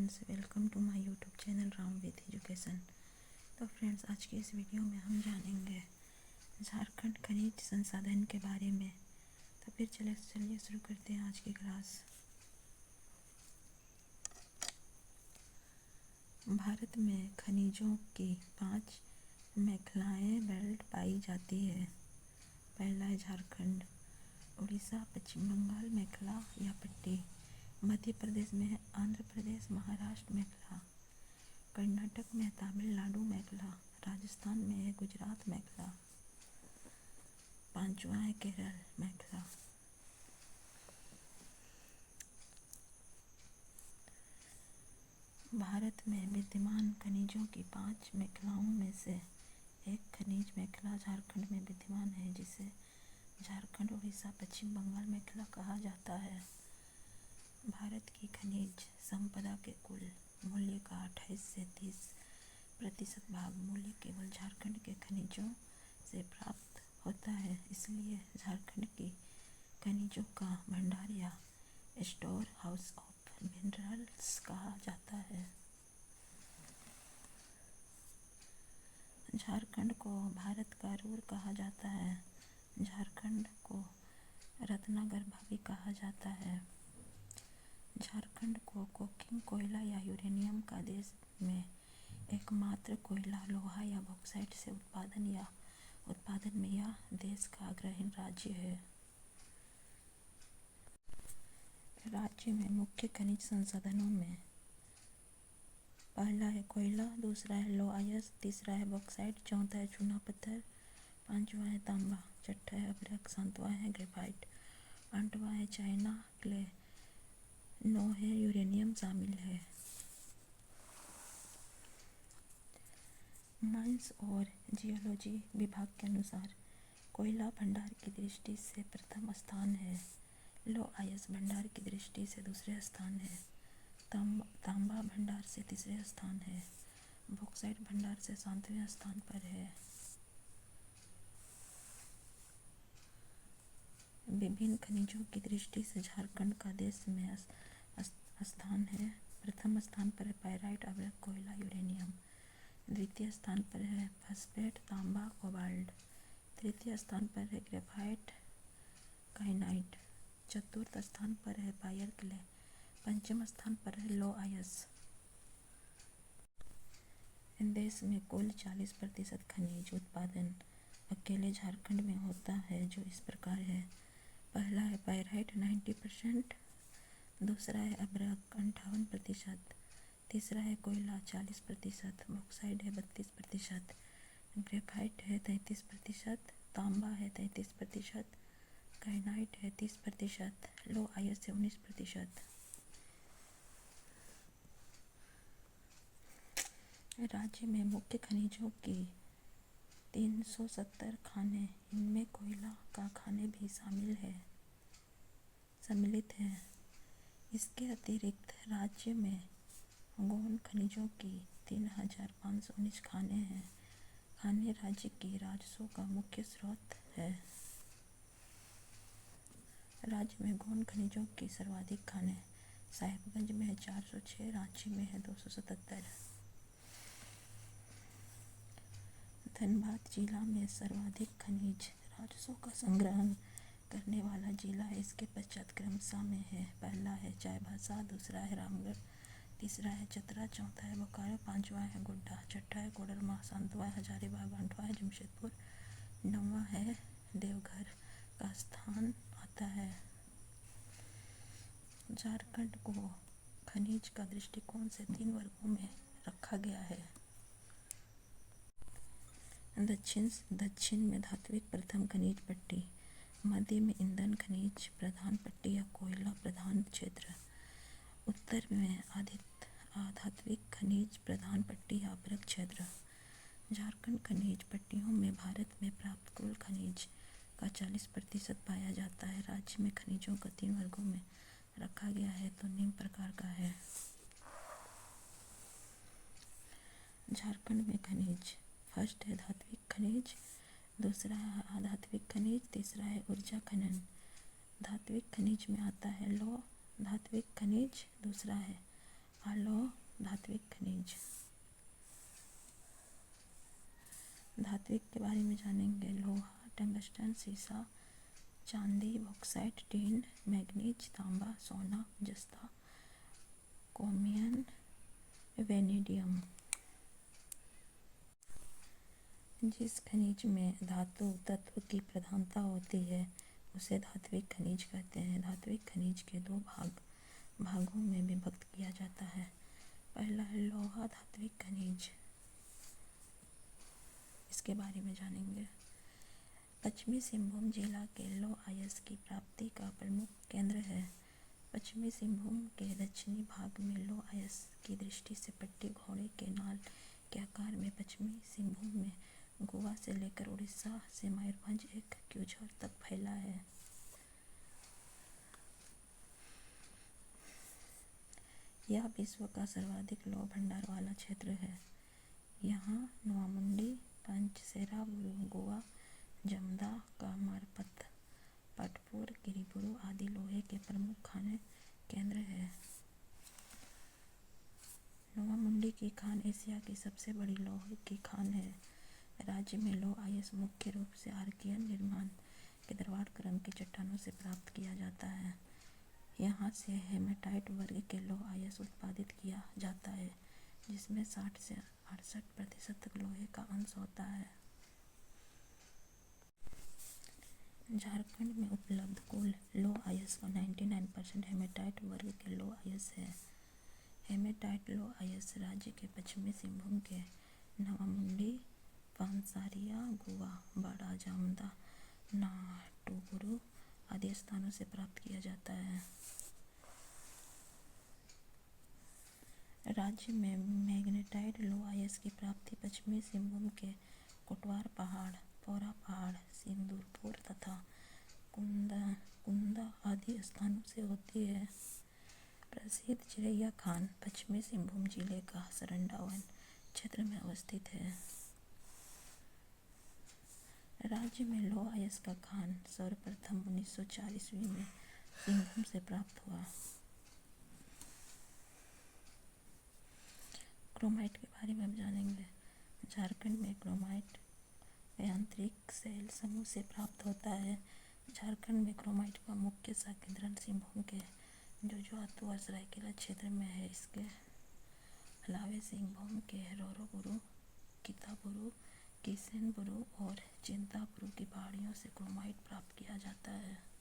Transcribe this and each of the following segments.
Friends, welcome to my YouTube channel Ram with education. तो friends, आज की इस वीडियो में हम जानेंगे झारखंड खनिज संसाधन के बारे में। तो फिर चलिए शुरू करते हैं आज की क्लास। भारत में खनिजों की 5 मेखलाएँ बेल्ट पाई जाती है। पहला है झारखंड, उड़ीसा, पश्चिम बंगाल मेखला या पट्टी, मध्य प्रदेश में है आंध्र प्रदेश, महाराष्ट्र मेखला, कर्नाटक में है तमिलनाडु मेखला, राजस्थान में है गुजरात मेखला, पांचवा है केरल मेखला। भारत में विद्यमान खनिजों की 5 मेखलाओं में से एक खनिज मेखला झारखंड में विद्यमान है, जिसे झारखंड, उड़ीसा, पश्चिम बंगाल मेखला कहा जाता है। भारत की खनिज संपदा के कुल मूल्य का 28 से 30% भाग मूल्य केवल झारखंड के खनिजों से प्राप्त होता है। इसलिए झारखंड की खनिजों का भंडार या स्टोर हाउस ऑफ मिनरल्स कहा जाता है। झारखंड को भारत का रूर कहा जाता है। झारखंड को रत्नागर्भा भी कहा जाता है। झारखंड को कोकिंग कोयला या यूरेनियम का देश में एकमात्र कोयला, लोहा या बॉक्साइट से उत्पादन में यह देश का अग्रणी राज्य है। राज्य में मुख्य खनिज संसाधनों में पहला है कोयला, दूसरा है लोह अयस्क, तीसरा है बॉक्साइट, चौथा है चूना पत्थर, पांचवा है तांबा, छठा है अभ्रक, सातवां है ग्रेफाइट, आठवां है चाइना क्ले, 9 है यूरेनियम शामिल है। माइंस और जियोलॉजी विभाग के अनुसार कोयला भंडार की दृष्टि से प्रथम स्थान है, लोह अयस्क भंडार की दृष्टि से दूसरे स्थान है, तांबा भंडार से तीसरे स्थान है, बॉक्साइट भंडार से 7वें स्थान पर है। विभिन्न खनिजों की दृष्टि से झारखंड का देश में स्थान है। प्रथम स्थान पर है पाइराइट, अभ्रक, कोयला, यूरेनियम। द्वितीय स्थान पर है फास्फेट, तांबा, कोबाल्ट। तृतीय स्थान पर है ग्रेफाइट, काइनाइट। चतुर्थ स्थान पर है पायर क्ले। पंचम स्थान पर है लोह अयस्क। देश में कुल 40% खनिज उत्पादन अकेले झारखंड में होता है, जो इस प्रकार है। पहला है पाइराइट 90%, दूसरा है अभ्रक 58%, तीसरा है कोयला 40%, बॉक्साइट है 32%, ग्रेफाइट है 33%, तांबा है 33%, काइनाइट है 30%, लोह अयस्क है 19%। राज्य में मुख्य खनिजों की 370 खानें, इनमें कोयला का खाने भी सम्मिलित है। इसके अतिरिक्त राज्य में गौण खनिजों की 3519 खानें हैं। खाने राज्य की राजस्व का मुख्य स्रोत है। राज्य में गौण खनिजों की सर्वाधिक खानें साहिबगंज में है 406, रांची में है 277। धनबाद जिला में सर्वाधिक खनिज राजस्व का संग्रहण करने वाला जिला है। इसके पश्चात क्रमशः में है, पहला है चाईबासा, दूसरा है रामगढ़, तीसरा है चतरा, चौथा है बोकारो, पांचवा है गोड्डा, छठा है कोडरमा, सातवां है हजारीबाग, आठवां है जमशेदपुर, नौवां है देवघर का स्थान आता है। झारखंड को खनिज का दृष्टिकोण से 3 वर्गों में रखा गया है। दक्षिण में धात्विक प्रथम खनिज पट्टी, मध्य में ईंधन खनिज प्रधान पट्टी या कोयला प्रधान क्षेत्र, उत्तर में अधात्विक खनिज प्रधान पट्टी या अभ्रक क्षेत्र। झारखंड खनिज पट्टियों में भारत में प्राप्त कुल खनिज का 40% पाया जाता है। राज्य में खनिजों को 3 वर्गों में रखा गया है, तो निम्न प्रकार का है। झारखंड में खनिज, फर्स्ट है धात्विक खनिज, दूसरा है अधात्विक खनिज, तीसरा है ऊर्जा खनन। धात्विक खनिज में आता है लौह धात्विक खनिज, दूसरा है अलोह धात्विक खनिज। धात्विक के बारे में जानेंगे। लोहा, टंगस्टन, सीसा, चांदी, बॉक्साइट, टिन, मैग्नीज, तांबा, सोना, जस्ता, क्रोमियम, वेनेडियम। जिस खनिज में धातु तत्व की प्रधानता होती है उसे धात्विक खनिज कहते हैं। धात्विक खनिज के दो भागों में विभक्त किया जाता है। पहला है लोहा धात्विक खनिज, इसके बारे में जानेंगे। पश्चिमी सिंहभूम जिला के लौह अयस्क की प्राप्ति का प्रमुख केंद्र है। पश्चिमी सिंहभूम के दक्षिणी भाग में लौह अयस्क की दृष्टि से पट्टी घोड़े के नाल के आकार में पश्चिमी सिंहभूम में गोवा से लेकर उड़ीसा से मयूरभंज एक क्यूझर तक फैला है। यह विश्व का सर्वाधिक लौह भंडार वाला क्षेत्र है। यहाँ नोवामुंडी, पंचसेरा, गोवा, जमदा, कामरपत, पटपुर, गिरिपुरु आदि लोहे के प्रमुख खान केंद्र हैं। नोवामुंडी की खान एशिया की सबसे बड़ी लोहे की खान है। राज्य में लौह अयस्क मुख्य रूप से आर्कियन निर्माण के दरबार क्रम की चट्टानों से प्राप्त किया जाता है। यहाँ से हेमेटाइट वर्ग के लौह अयस्क उत्पादित किया जाता है, जिसमें 60 से 68% तक लोहे का अंश होता है। झारखंड में उपलब्ध कुल लौह अयस्क का 99% हेमेटाइट वर्ग के लौह अयस्क है। हेमेटाइट लौह अयस्क राज्य के पश्चिमी सिंहभूम के नवामुंडी, पानसारिया, गोवा, बड़ा जामदा, नाटुगुरु आदि स्थानों से प्राप्त किया जाता है। राज्य में मैग्नेटाइट लौह अयस्क की प्राप्ति पश्चिमी सिंहभूम के कोटवार पहाड़, पौरा पहाड़, सिंदूरपुर तथा कुंदा आदि स्थानों से होती है। प्रसिद्ध चिरैया खान पश्चिमी सिंहभूम जिले का सरंडा वन क्षेत्र में अवस्थित है। राज्य में लौह अयस्क का खान सर्वप्रथम 1904 ईस्वी में सिंहभूम से प्राप्त हुआ। क्रोमाइट के बारे में हम जानेंगे। झारखंड में क्रोमाइट यांत्रिक शैल समूह से प्राप्त होता है। झारखंड में क्रोमाइट का मुख्य संकेंद्रण सिंहभूम के जोजुआतु और सरायकेला क्षेत्र में है। इसके अलावा सिंहभूम के रोरोबुरु, किताबुरु, किसेनबुरु और चिंताबुरु की पहाड़ियों से क्रोमाइट प्राप्त किया जाता है।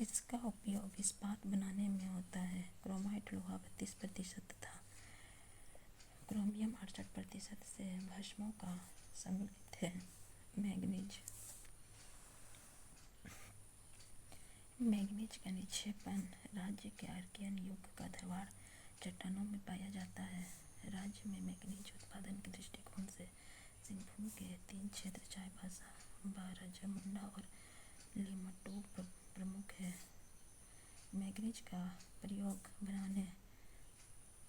इसका उपयोग इस्पात बनाने में होता है। क्रोमाइट लोहा 32% तथा क्रोमियम 68% से भस्मों का सम्मिलित है। मैग्नीज का निक्षेपण राज्य के आर्कियन युग का दरबार चट्टानों में पाया जाता है। राज्य में मैग्नीज उत्पादन के दृष्टिकोण से सिंहभूम के 3 क्षेत्र चाईबासा, बाराजमुंडा और लिमटू प्रमुख है। मैग्नीज का प्रयोग बनाने,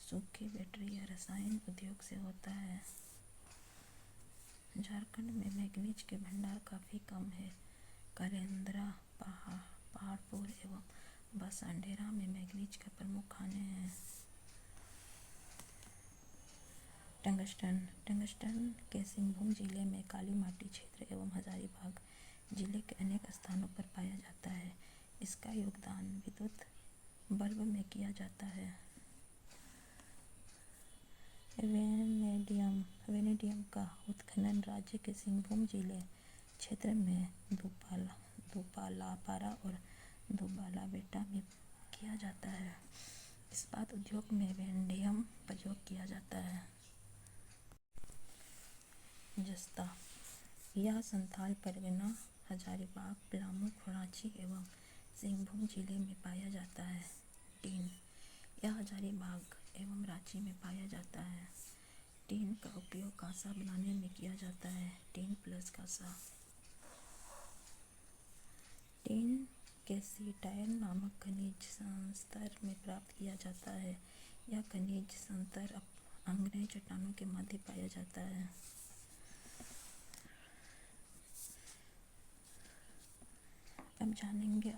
सूखी बैटरी या रसायन उद्योग से होता है। झारखंड में मैग्नीज के भंडार काफी कम है। करेंद्रा, पहाड़पुर एवं बसांडेरा में मैग्नीज का प्रमुख खाने हैं। टंगस्टन के सिंहभूम जिले में काली माटी क्षेत्र एवं हजारीबाग जिले के अनेक स्थानों पर पाया जाता है। इसका योगदान विद्युत बल्ब में किया जाता है। वेनेडियम का उत्खनन राज्य के सिंहभूम जिले क्षेत्र में दुपालापारा और दुबालाबेटा में किया जाता है। इस्पात उद्योग में वेनेडियम प्रयोग किया जाता है। जस्ता, यह संथाल परगना, हजारीबाग, पलामू, रांची एवं सिंहभूम जिले में पाया जाता है। टीन, यह हजारीबाग एवं रांची में पाया जाता है। टीन का उपयोग कांसा बनाने में किया जाता है। टीन प्लस कांसा। टीन कैल्सीटाइन नामक खनिज संस्तर में प्राप्त किया जाता है। यह खनिज संस्तर आग्नेय चट्टानों के मध्य पाया जाता है। अब जानेंगे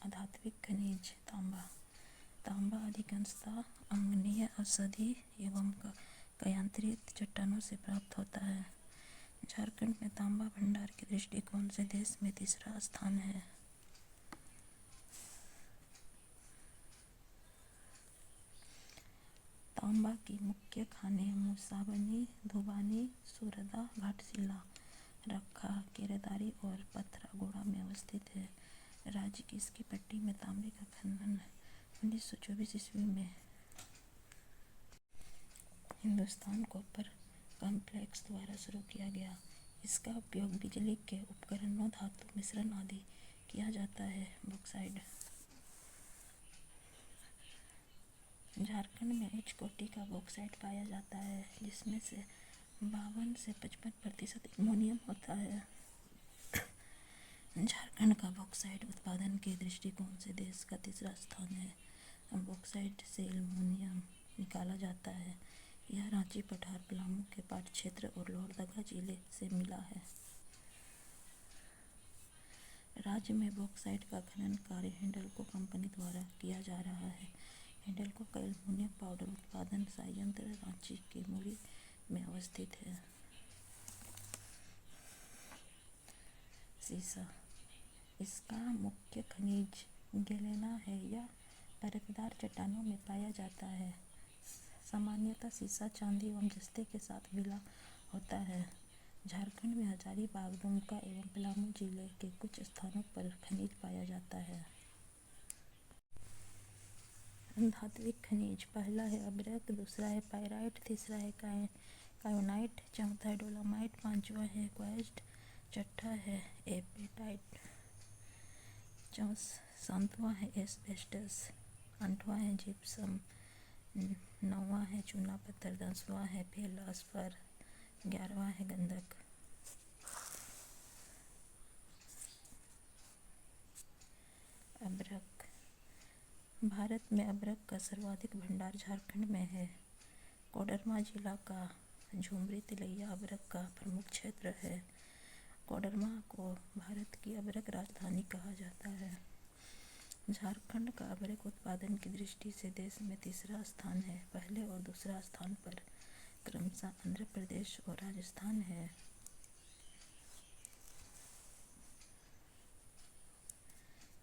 अधात्विक खनिज तांबा। तांबा अधिकांशतः अम्लीय औषधि एवं कायांतरित चट्टानों से प्राप्त होता है। झारखंड में तांबा भंडार के दृष्टिकोण से देश में तीसरा स्थान है। तांबा की मुख्य खानें मूसाबनी, धुबानी, सूरदा, घाटशिला, रखा, केरेदारी और पथरागोड़ा में अवस्थित है। राज्य की इसकी पट्टी में तांबे का खनन 1924 ईस्वी में हिंदुस्तान कॉपर कॉम्प्लेक्स द्वारा शुरू किया गया। इसका उपयोग बिजली के उपकरणों, धातु मिश्रण आदि किया जाता है। बॉक्साइट। झारखंड में उच्च कोटि का बॉक्साइट पाया जाता है, जिसमें से 52 से 55% एल्यूमीनियम होता है। झारखंड का बॉक्साइट उत्पादन के दृष्टिकोण से देश का तीसरा स्थान है। बॉक्साइट से एल्यूमीनियम निकाला जाता है। यह रांची, पठार, पलामू के पाट क्षेत्र और लोहरदगा जिले से मिला है। राज्य में बॉक्साइट का खनन कार्य हिंडल्को कंपनी द्वारा किया जा रहा है। हिंडल्को का एल्यूमीनियम पाउडर उत्पादन संयंत्र रांची के मुरी में अवस्थित है। सीसा। इसका मुख्य खनिज गैलेना है। यह परतदार चट्टानों में पाया जाता है। सामान्यतः सीसा, चांदी एवं जस्ते के साथ मिला होता है। झारखंड में हजारीबाग, दुमका एवं पलामू जिले के कुछ स्थानों पर खनिज पाया जाता है। धात्विक खनिज। पहला है अभ्रक, दूसरा है पाइराइट, तीसरा है कायोनाइट, चौथा है डोलामाइट, पांचवा है क्वार्ट्ज, छठा है एपेटाइट, सातवां है एस्बेस्टस, आठवां है जिप्सम, नौवां है चूना पत्थर, 10वां है फेल्डस्पार, 11वां है गंधक। अभ्रक। भारत में अभ्रक का सर्वाधिक भंडार झारखंड में है। कोडरमा जिला का झुमरी तिलैया अभ्रक का प्रमुख क्षेत्र है। कोडरमा को भारत की अभ्रक राजधानी कहा जाता है। झारखंड का अभ्रक उत्पादन की दृष्टि से देश में तीसरा स्थान है। पहले और दूसरा स्थान पर क्रमशः आंध्र प्रदेश और राजस्थान है।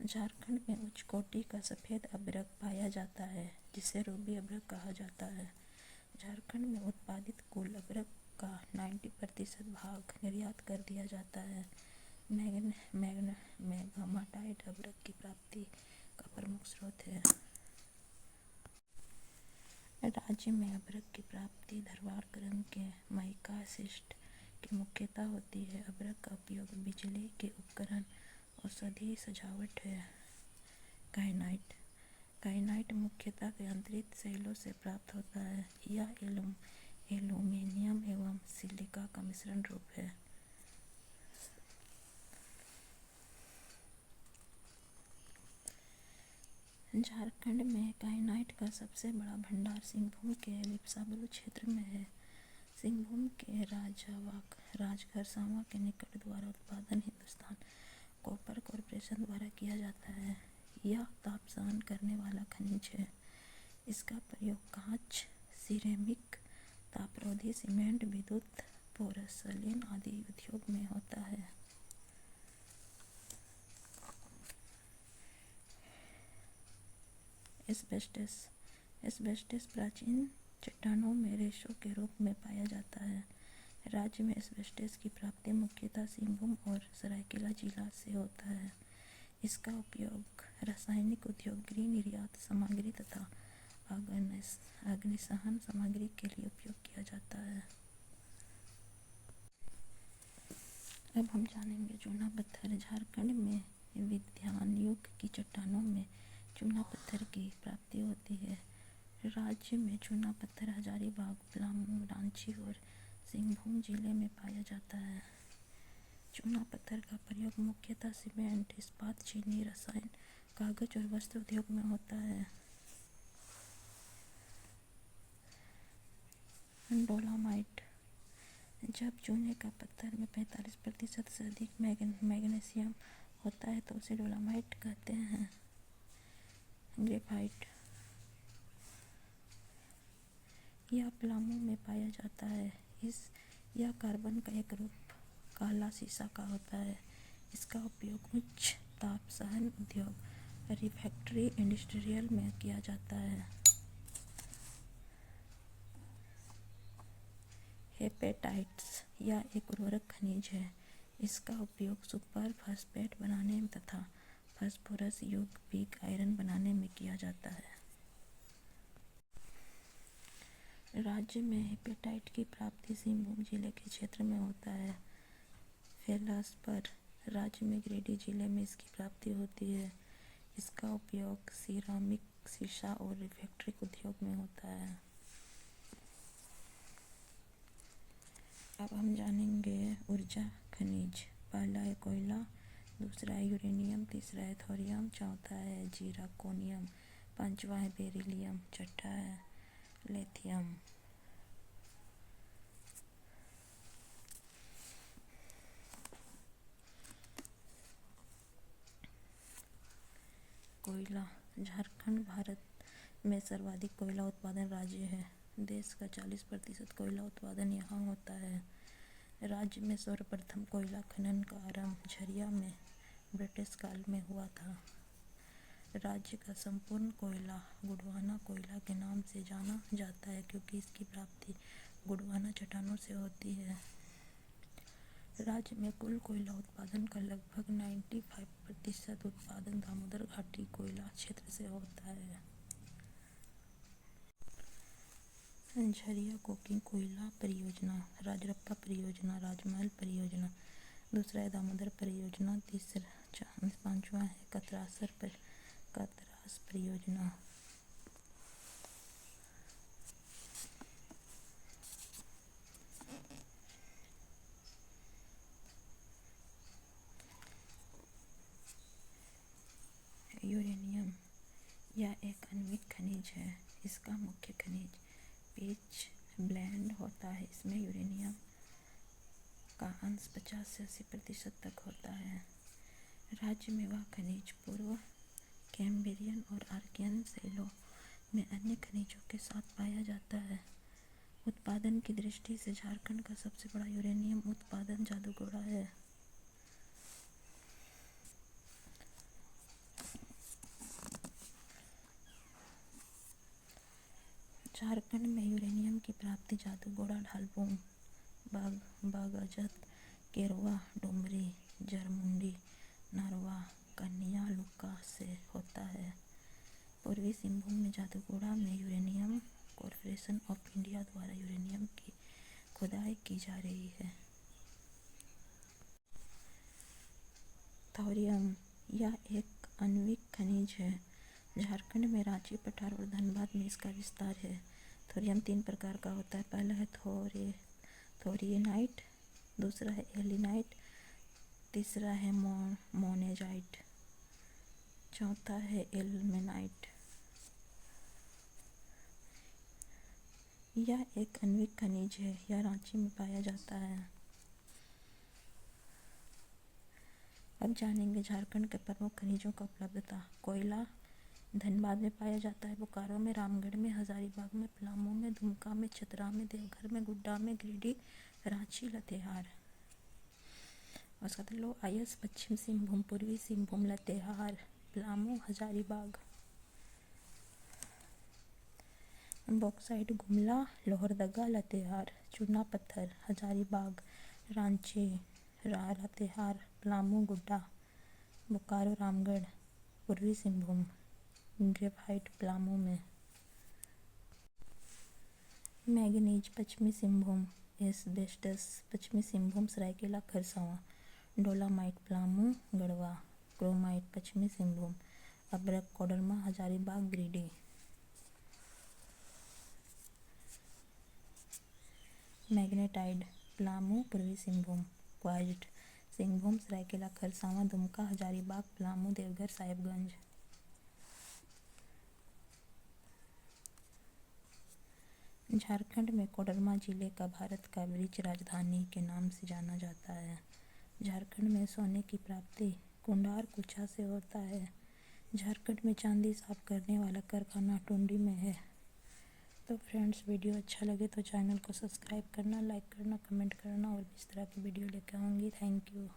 झारखंड में उच्च कोटि का सफ़ेद अभ्रक पाया जाता है, जिसे रूबी अभ्रक कहा जाता है। झारखंड में उत्पादित कुल अभ्रक का 90% भाग निर्यात कर दिया जाता है। मैग्माटाइट अभ्रक की प्राप्ति का प्रमुख स्रोत है। राज्य में अभ्रक की प्राप्ति धरवारकरण के माइका शिस्ट की मुख्यतः होती है। अभ्रक का उपयोग बिजली के उपकरण, औषधि, सजावट है। काइनाइट मुख्यतः कायांतरित शैलों से प्राप्त होता है। यह एल्यूमीनियम एवं सिलिका का मिश्रण रूप है। झारखंड में काइनाइट का सबसे बड़ा भंडार सिंहभूम के लिप्साबरू क्षेत्र में है। सिंहभूम के राजखरसावां के निकट द्वारा उत्पादन हिंदुस्तान कॉपर कॉरपोरेशन द्वारा किया जाता है। यह ताप सहन करने वाला खनिज है। इसका प्रयोग कांच, सिरेमिक, तापरोधी सीमेंट, विद्युत, पोर्सलेन आदि उद्योग में होता है। एस्बेस्टस प्राचीन चट्टानों में रेशों के रूप में पाया जाता है। राज्य में एस्बेस्टस की प्राप्ति मुख्यतः सिंहभूम और सरायकेला जिला से होता है। इसका उपयोग रासायनिक उद्योग, गृह निर्यात सामग्री तथा अग्निशमन सामग्री के लिए उपयोग किया जाता है। अब हम जानेंगे चूना पत्थर। झारखंड में विद्यान युग की चट्टानों में चूना पत्थर की प्राप्ति होती है। राज्य में चूना पत्थर हजारीबाग, पलामू, रांची और सिंहभूम जिले में पाया जाता है। चूना पत्थर का प्रयोग मुख्यतः सीमेंट, इस्पात, चीनी, रसायन, कागज और वस्त्र उद्योग में होता है। डोलामाइट। जब चूने का पत्थर में 45% से अधिक मैग्नीशियम होता है तो उसे डोलामाइट कहते हैं। ग्रेफाइट यह प्लामू में पाया जाता है। यह कार्बन का एक रूप काला सीसा का होता है। इसका उपयोग उच्च ताप सहन उद्योग रिफैक्ट्री इंडस्ट्रियल में किया जाता है। हेपेटाइट्स यह एक उर्वरक खनिज है। इसका उपयोग सुपर फास्फेट बनाने तथा फास्फोरस युक्त पिग आयरन बनाने में किया जाता है। राज्य में हेपेटाइट की प्राप्ति सिंहभूम जिले के क्षेत्र में होता है। फेल्ड्सपर राज्य में गिरिडीह जिले में इसकी प्राप्ति होती है। इसका उपयोग सिरामिक शीशा और रिफैक्ट्री उद्योग में होता है। अब हम जानेंगे ऊर्जा खनिज। पहला है कोयला, दूसरा है यूरेनियम, तीसरा है थोरियम, चौथा है जीराकोनियम, पांचवा है बेरिलियम, छठा है लिथियम। कोयला। झारखंड भारत में सर्वाधिक कोयला उत्पादन राज्य है। देश का 40% कोयला उत्पादन यहाँ होता है। राज्य में सर्वप्रथम कोयला खनन का आरंभ झरिया में ब्रिटिश काल में हुआ था। राज्य का संपूर्ण कोयला गोंडवाना कोयला के नाम से जाना जाता है क्योंकि इसकी प्राप्ति गोंडवाना चट्टानों से होती है। राज्य में कुल कोयला उत्पादन का लगभग 95% उत्पादन दामोदर घाटी कोयला क्षेत्र से होता है। झरिया कोकिंग कोयला परियोजना, राजरप्पा परियोजना, राजमहल परियोजना, दूसरा है दामोदर परियोजना, पांचवा है कतरास परियोजना। यूरेनियम यह एक आणविक खनिज है। इसका मुख्य खनिज पिच ब्लेंड होता है। इसमें यूरेनियम का अंश 50 से 80% तक होता है। राज्य में वह खनिज पूर्व कैम्ब्रियन और आर्कियन शैलों में अन्य खनिजों के साथ पाया जाता है। उत्पादन की दृष्टि से झारखंड का सबसे बड़ा यूरेनियम उत्पादन जादूगोड़ा है। झारखंड में यूरेनियम की प्राप्ति जादूगोड़ा, ढालपुर, बागजत, केरवा, डुमरी, जरमुंडी, नरवा, कन्या लुक्का से होता है। पूर्वी सिंहभूम में जादूगोड़ा में यूरेनियम कॉर्पोरेशन ऑफ इंडिया द्वारा यूरेनियम की खुदाई की जा रही है। थोरियम यह एक आणविक खनिज है। झारखंड में रांची, पठार और धनबाद में इसका विस्तार है। थोरियम 3 प्रकार का होता है। पहला है थोरियनाइट, दूसरा है एलिनाइट, तीसरा है मोनेजाइट, चौथा है इल्मेनाइट। यह एक आणविक खनिज है। यह रांची में पाया जाता है। अब जानेंगे झारखंड के प्रमुख खनिजों का उपलब्धता। कोयला धनबाद में पाया जाता है, बोकारो में, रामगढ़ में, हजारीबाग में, पलामू में, दुमका में, चतरा में, देवघर में, गोड्डा में, गिरिडीह, रांची, लातेहार। उसका लो आयस पश्चिम सिंहभूम, पूर्वी सिंहभूम, लातेहार, पलामू, हजारीबाग। बॉक्साइट गुमला, लोहरदगा, लातेहार। चूना पत्थर हजारीबाग, रांची, लातेहार, पलामू, गोड्डा, बोकारो, रामगढ़, पूर्वी सिंहभूम। ग्रेफाइट पलामू में। मैंगनीज पश्चिमी सिंहभूम, एस्बेस्टस पश्चिमी सिंहभूम, सरायकेला, खरसावां। डोलामाइट पलामू, गढ़वा। क्रोमाइट पश्चिमी सिंहभूम, अभ्रक, कोडरमा, हजारीबाग, गिरिडीह। मैग्नेटाइट पलामू, पूर्वी सिंहभूम। क्वार्ट्ज सिंहभूम, सरायकेला, खरसावां, दुमका, हजारीबाग, पलामू, देवघर, साहिबगंज। झारखंड में कोडरमा जिले का भारत का वृक्ष राजधानी के नाम से जाना जाता है। झारखंड में सोने की प्राप्ति कुंडार कुचा से होता है। झारखंड में चांदी साफ करने वाला कारखाना टुंडी में है। तो फ्रेंड्स, वीडियो अच्छा लगे तो चैनल को सब्सक्राइब करना, लाइक करना, कमेंट करना और इस तरह की वीडियो लेकर आऊँगी। Thank you.